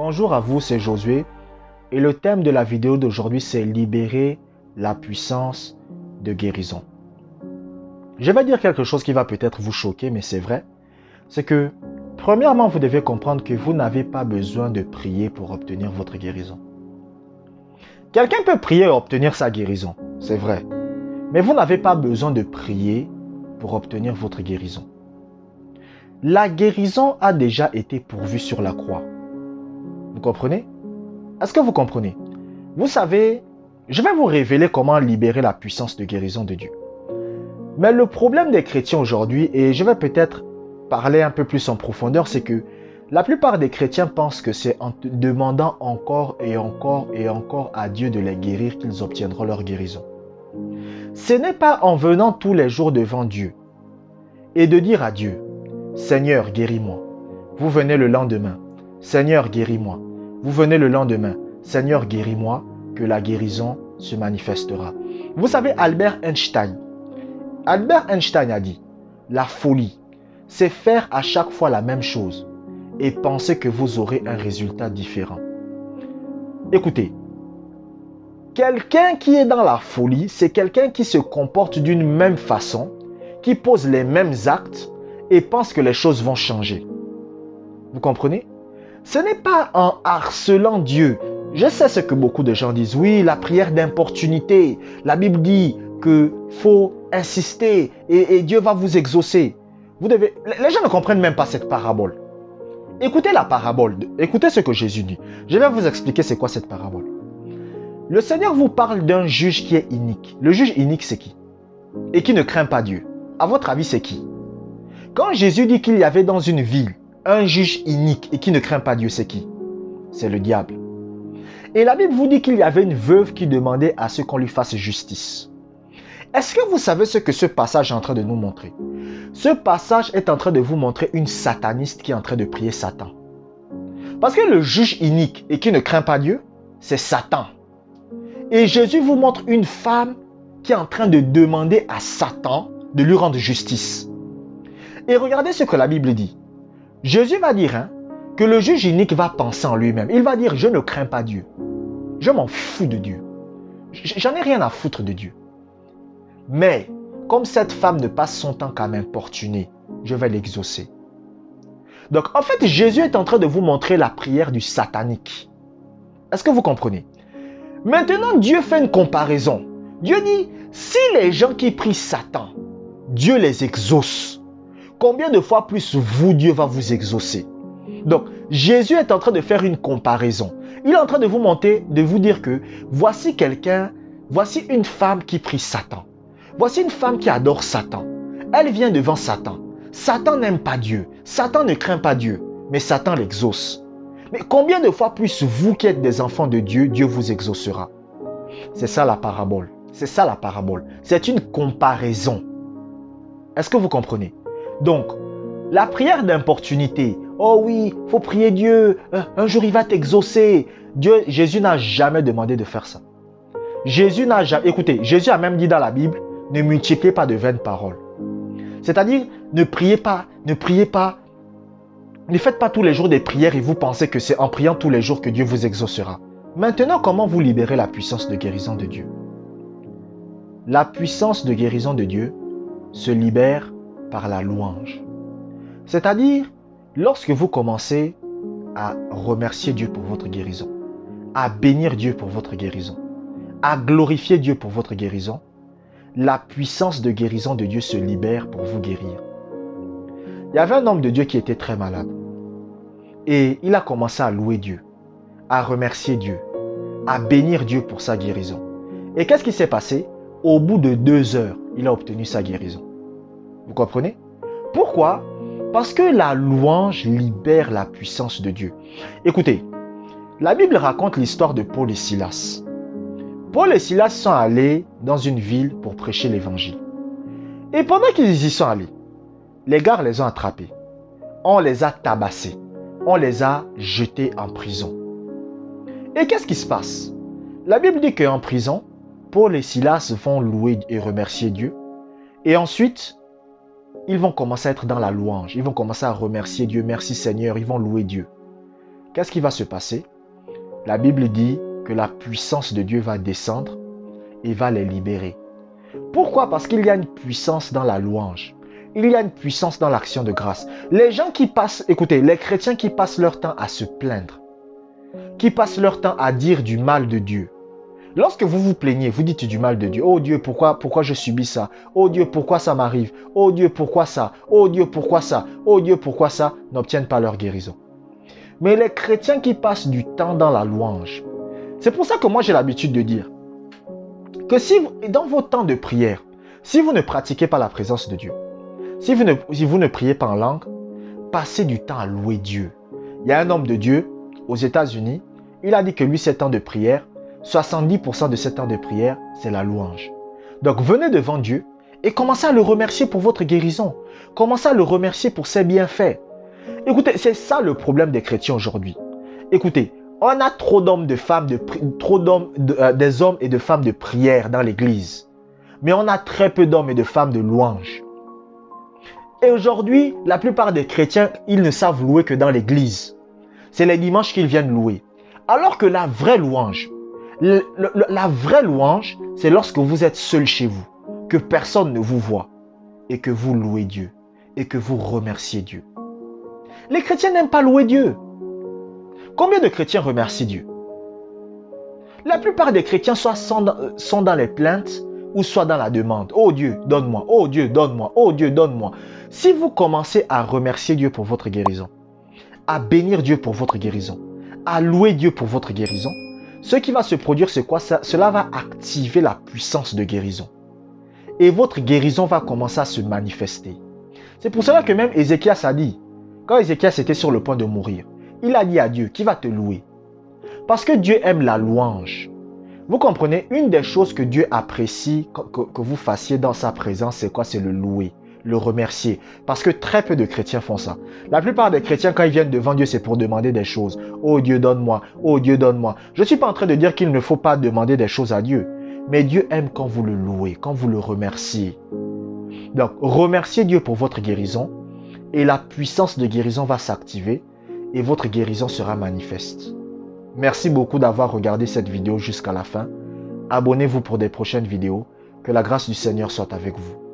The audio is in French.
Bonjour à vous, c'est Josué et le thème de la vidéo d'aujourd'hui c'est libérer la puissance de guérison. Je vais dire quelque chose qui va peut-être vous choquer, mais c'est vrai. C'est que, premièrement, vous devez comprendre que vous n'avez pas besoin de prier pour obtenir votre guérison. Quelqu'un peut prier et obtenir sa guérison, c'est vrai. Mais vous n'avez pas besoin de prier pour obtenir votre guérison. La guérison a déjà été pourvue sur la croix. Vous comprenez? Est-ce que vous comprenez? Vous savez, je vais vous révéler comment libérer la puissance de guérison de Dieu. Mais le problème des chrétiens aujourd'hui, et je vais peut-être parler un peu plus en profondeur, c'est que la plupart des chrétiens pensent que c'est en demandant encore et encore et encore à Dieu de les guérir qu'ils obtiendront leur guérison. Ce n'est pas en venant tous les jours devant Dieu et de dire à Dieu, Seigneur, guéris-moi. Vous venez le lendemain, Seigneur, guéris-moi. Vous venez le lendemain, Seigneur, guéris-moi, que la guérison se manifestera. Vous savez, Albert Einstein a dit, la folie, c'est faire à chaque fois la même chose et penser que vous aurez un résultat différent. Écoutez, quelqu'un qui est dans la folie, c'est quelqu'un qui se comporte d'une même façon, qui pose les mêmes actes et pense que les choses vont changer. Vous comprenez? Ce n'est pas en harcelant Dieu. Je sais ce que beaucoup de gens disent. Oui, la prière d'importunité. La Bible dit qu'il faut insister et Dieu va vous exaucer. Les gens ne comprennent même pas cette parabole. Écoutez la parabole. Écoutez ce que Jésus dit. Je vais vous expliquer c'est quoi cette parabole. Le Seigneur vous parle d'un juge qui est inique. Le juge inique, c'est qui? Et qui ne craint pas Dieu. À votre avis, c'est qui? Quand Jésus dit qu'il y avait dans une ville un juge inique et qui ne craint pas Dieu, c'est qui? C'est le diable. Et la Bible vous dit qu'il y avait une veuve qui demandait à ce qu'on lui fasse justice. Est-ce que vous savez ce que ce passage est en train de nous montrer? Ce passage est en train de vous montrer une sataniste qui est en train de prier Satan. Parce que le juge inique et qui ne craint pas Dieu, c'est Satan. Et Jésus vous montre une femme qui est en train de demander à Satan de lui rendre justice. Et regardez ce que la Bible dit. Jésus va dire que le juge inique va penser en lui-même. Il va dire, je ne crains pas Dieu. Je m'en fous de Dieu. J'en ai rien à foutre de Dieu. Mais, comme cette femme ne passe son temps qu'à m'importuner, je vais l'exaucer. Donc, en fait, Jésus est en train de vous montrer la prière du satanique. Est-ce que vous comprenez? Maintenant, Dieu fait une comparaison. Dieu dit, si les gens qui prient Satan, Dieu les exauce, combien de fois plus vous, Dieu va vous exaucer? Donc, Jésus est en train de faire une comparaison. Il est en train de vous montrer, de vous dire que voici quelqu'un, voici une femme qui prie Satan. Voici une femme qui adore Satan. Elle vient devant Satan. Satan n'aime pas Dieu. Satan ne craint pas Dieu. Mais Satan l'exauce. Mais combien de fois plus vous qui êtes des enfants de Dieu, Dieu vous exaucera? C'est ça la parabole. C'est ça la parabole. C'est une comparaison. Est-ce que vous comprenez? Donc, la prière d'importunité. Oh oui, il faut prier Dieu. Un jour, il va t'exaucer. Jésus n'a jamais demandé de faire ça. Écoutez, Jésus a même dit dans la Bible, ne multipliez pas de vaines paroles. C'est-à-dire, ne priez pas. Ne faites pas tous les jours des prières et vous pensez que c'est en priant tous les jours que Dieu vous exaucera. Maintenant, comment vous libérez la puissance de guérison de Dieu? La puissance de guérison de Dieu se libère par la louange. C'est-à-dire, lorsque vous commencez à remercier Dieu pour votre guérison, à bénir Dieu pour votre guérison, à glorifier Dieu pour votre guérison, la puissance de guérison de Dieu se libère pour vous guérir. Il y avait un homme de Dieu qui était très malade. Et il a commencé à louer Dieu, à remercier Dieu, à bénir Dieu pour sa guérison. Et qu'est-ce qui s'est passé? Au bout de 2 heures, il a obtenu sa guérison. Vous comprenez? Pourquoi? Parce que la louange libère la puissance de Dieu. Écoutez, la Bible raconte l'histoire de Paul et Silas. Paul et Silas sont allés dans une ville pour prêcher l'évangile. Et pendant qu'ils y sont allés, les gars les ont attrapés. On les a tabassés. On les a jetés en prison. Et qu'est-ce qui se passe? La Bible dit qu'en prison, Paul et Silas vont louer et remercier Dieu. Et ensuite, ils vont commencer à être dans la louange. Ils vont commencer à remercier Dieu. Merci Seigneur. Ils vont louer Dieu. qu'est-ce qui va se passer? La Bible dit que la puissance de Dieu va descendre et va les libérer. Pourquoi? Parce qu'il y a une puissance dans la louange. Il y a une puissance dans l'action de grâce. Les gens qui passent, écoutez, les chrétiens qui passent leur temps à se plaindre, qui passent leur temps à dire du mal de Dieu. Lorsque vous vous plaignez, vous dites du mal de Dieu. Oh Dieu, pourquoi je subis ça? Oh Dieu, pourquoi ça m'arrive? Oh Dieu, pourquoi ça? Oh Dieu, pourquoi ça? Oh Dieu, pourquoi ça? N'obtiennent pas leur guérison. Mais les chrétiens qui passent du temps dans la louange, c'est pour ça que moi j'ai l'habitude de dire que si dans vos temps de prière, si vous ne pratiquez pas la présence de Dieu, si vous ne priez pas en langue, passez du temps à louer Dieu. Il y a un homme de Dieu aux États-Unis, il a dit que lui, ses temps de prière, 70% de ses temps de prière, c'est la louange. Donc venez devant Dieu et commencez à le remercier pour votre guérison. Commencez à le remercier pour ses bienfaits. Écoutez, c'est ça le problème des chrétiens aujourd'hui. Écoutez, on a trop d'hommes, de femmes, des hommes et de femmes de prière dans l'église. Mais on a très peu d'hommes et de femmes de louange. Et aujourd'hui, la plupart des chrétiens, ils ne savent louer que dans l'église. C'est les dimanches qu'ils viennent louer. Alors que la vraie louange, c'est lorsque vous êtes seul chez vous, que personne ne vous voit, et que vous louez Dieu, et que vous remerciez Dieu. Les chrétiens n'aiment pas louer Dieu. Combien de chrétiens remercient Dieu? La plupart des chrétiens soit sont dans les plaintes, ou soit dans la demande. Oh Dieu, donne-moi. Oh Dieu, donne-moi. Oh Dieu, donne-moi. Si vous commencez à remercier Dieu pour votre guérison, à bénir Dieu pour votre guérison, à louer Dieu pour votre guérison, ce qui va se produire, c'est quoi? Cela va activer la puissance de guérison. Et votre guérison va commencer à se manifester. C'est pour cela que même Ézéchias a dit, quand Ézéchias était sur le point de mourir, il a dit à Dieu, qui va te louer? Parce que Dieu aime la louange. Vous comprenez, une des choses que Dieu apprécie que vous fassiez dans sa présence, c'est quoi? C'est le louer, le remercier. Parce que très peu de chrétiens font ça. La plupart des chrétiens, quand ils viennent devant Dieu, c'est pour demander des choses. Oh Dieu, donne-moi. Oh Dieu, donne-moi. Je ne suis pas en train de dire qu'il ne faut pas demander des choses à Dieu. Mais Dieu aime quand vous le louez, quand vous le remerciez. Donc, remerciez Dieu pour votre guérison. Et la puissance de guérison va s'activer. Et votre guérison sera manifeste. Merci beaucoup d'avoir regardé cette vidéo jusqu'à la fin. Abonnez-vous pour des prochaines vidéos. Que la grâce du Seigneur soit avec vous.